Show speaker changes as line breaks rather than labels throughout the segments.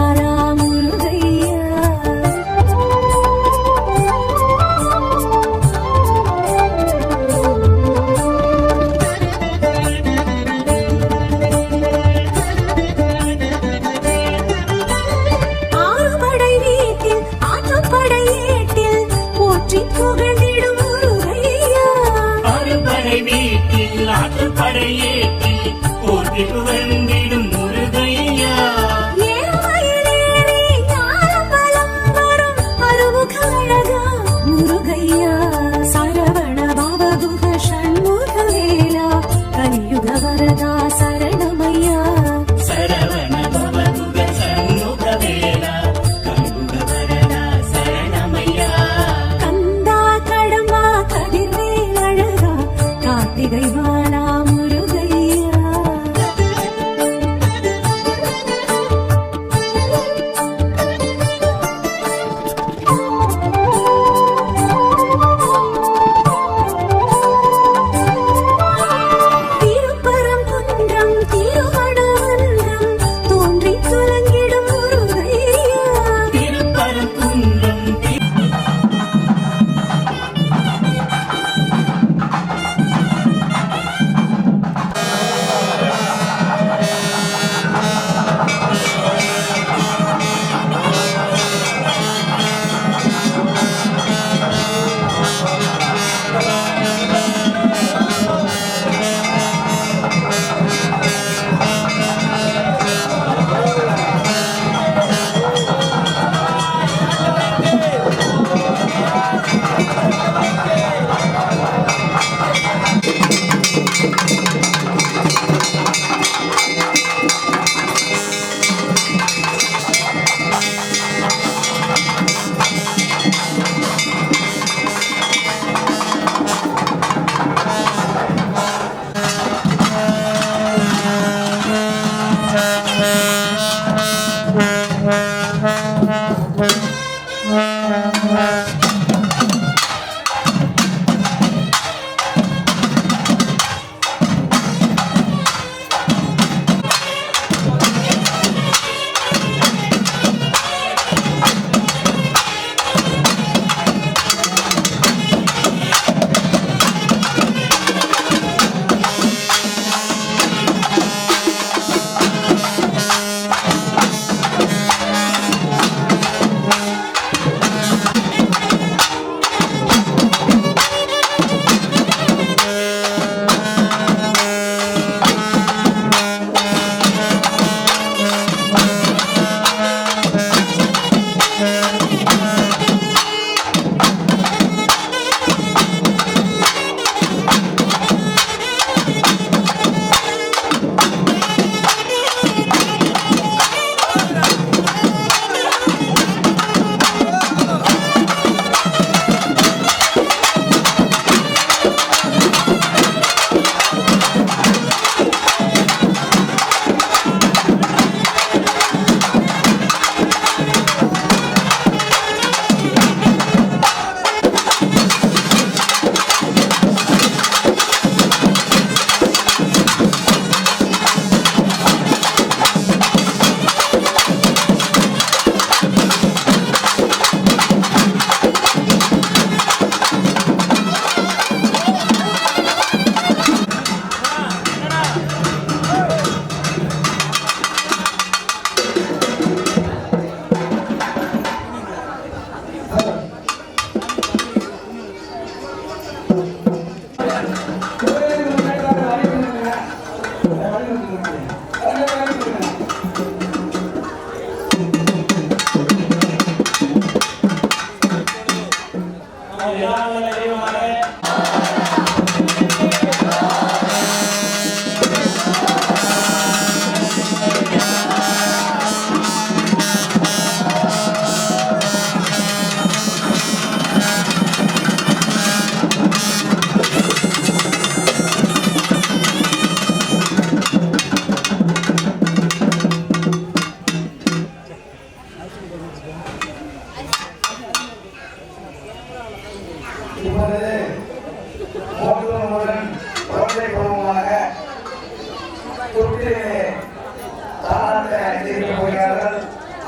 வாரா முருகையா. ஆறுபடை வீட்டில் ஆற்றுப்படை ஏட்டில் போற்றி புகழ்ந்திடும் முருகையா.
ஆறுபடை வீட்டில் ஆற்றுப்படை ஏட்டில் போற்றி புகழ்ந்திடும் முருகையா.
ஏறுமயிலேறி ஞானபலம் வரும் அருமுகழகா முருகையா. சரவண பவகுக ஷண்முகவேலா கலியுக வரதா சரணமையா.
சரவண பவகுக ஷண்முகவேலா கலியுக வரதா சரணமையா.
கந்தா கடம்பா கதிர்வேல் அழகா கார்த்திகை வாலா முருகையா. திருப்பரங்குன்றம் திருவனவன்றம் தோன்றி துலங்கிடும் முருகையா.
திருப்பரங்குன்றம்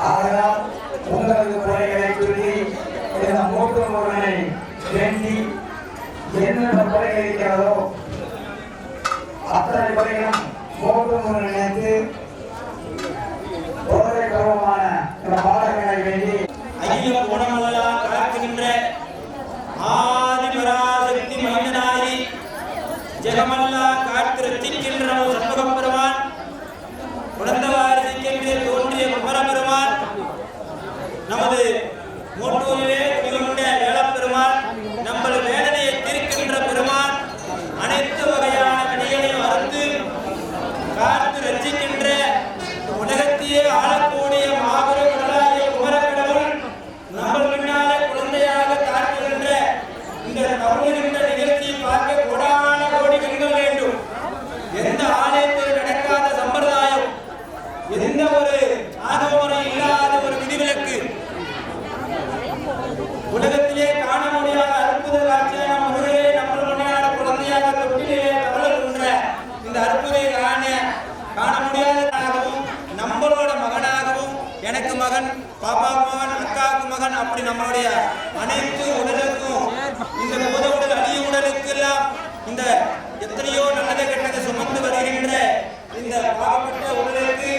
ஆதலால் உங்களது குறைகளை சொல்லி இந்த மூத்த முருகனை வேண்டி என்னென்ன குறைகள் இருக்கிறதோ அத்தனை குறைகளும் மூத்த முருகன் நினைத்து குறை பருவமான இந்த பாடல்களை வேண்டி
அகில குணமெல்லாம் காக்குகின்ற ஆதிபராசக்தி மைந்தனாரி ஜெகமெல்லாம் காத்து ரசிக்கின்ற சண்முகம் பெருமான் உணர்ந்தவாரிக்கென்று தோன்றிய குமரபெருமான் நமது மூட்டூரிலே குடிகொண்ட வேளப்பெருமான் நம்மளது வேதனையை தீர்க்கின்ற பெருமான் அனைத்து வகையான வினைகளையும் அறுத்து காத்து ரசிக்கின்ற உலகத்தையே ஆளக்கூடிய மாபெரும் கடலாகிய குமரக்கடவுள் நம்ம பின்னாலே குழந்தையாக காட்டுகின்ற இந்த தமிழ்கின்ற நிகழ்ச்சியை பார்க்க கோடான கோடி கண்கள் வேண்டும். எந்த ஆலயத்தில் நடக்காத சம்பிரதாயம், எந்த ஒரு ஆகமமுறை இல்லாத ஒரு விதிவிலக்கு, உலகத்திலே காண முடியாத அற்புத காட்சியாக நம் முருகே நம்மளுடைய குழந்தையாக தொட்டிலே தவழுகின்ற இந்த அற்புதை காண முடியாததாகவும் நம்மளோட மகனாகவும் எனக்கு மகன், பாப்பாவுக்கு மகன், அக்காவுக்கு மகன், அப்படி நம்மளுடைய அனைத்து உடலுக்கும் இந்த பூத உடல் அழிய உடலுக்கு எல்லாம் இந்த எத்தனையோ நல்லதை கெட்டதை சுமந்து வருகின்ற இந்த பாவப்பட்ட உடலுக்கு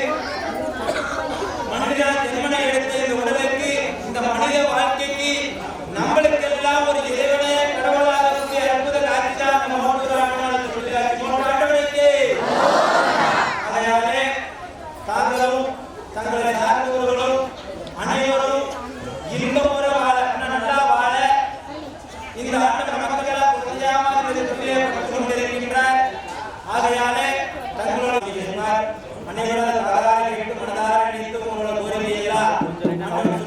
மனித ஜென்மனை எடுத்த இந்த உடலுக்கு இந்த மனித வாழ்க்கைக்கு நம்மளுக்கெல்லாம் ஒரு இறைவனே கடவுளாக கூடிய அற்புத காட்சி தான் நம்ம அதனாலே தாங்களும் தங்களை சார்ந்தவர்களும் அனைவரும் இன்பமுற வாழ, நல்லா வாழ இந்த ஆண்டு மக்களால் குறையாமல் பட்டுக் கொண்டிருக்கின்றார். ஆகையாலே தங்களுடைய அனைவரும் தகவலாக கேட்டு மனதார நினைத்து உங்களோட கோரிக்கையெல்லாம் சொல்லி தகவல்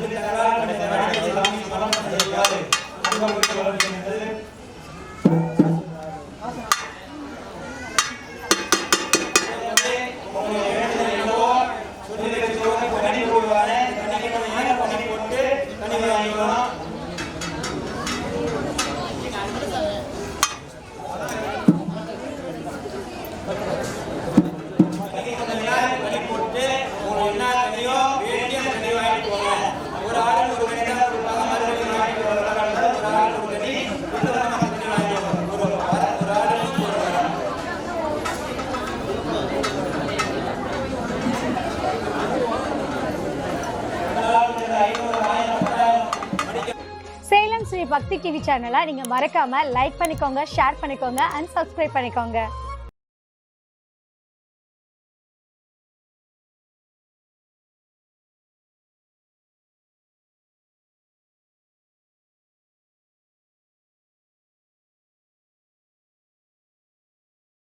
சேலம் ஸ்ரீ பக்தி டிவி சேனலை நீங்கள் மறக்காமல் லைக் பண்ணிக்கோங்க, ஷேர் பண்ணிக்கோங்க அண்ட் சப்ஸ்கிரைப் பண்ணிக்கோங்க.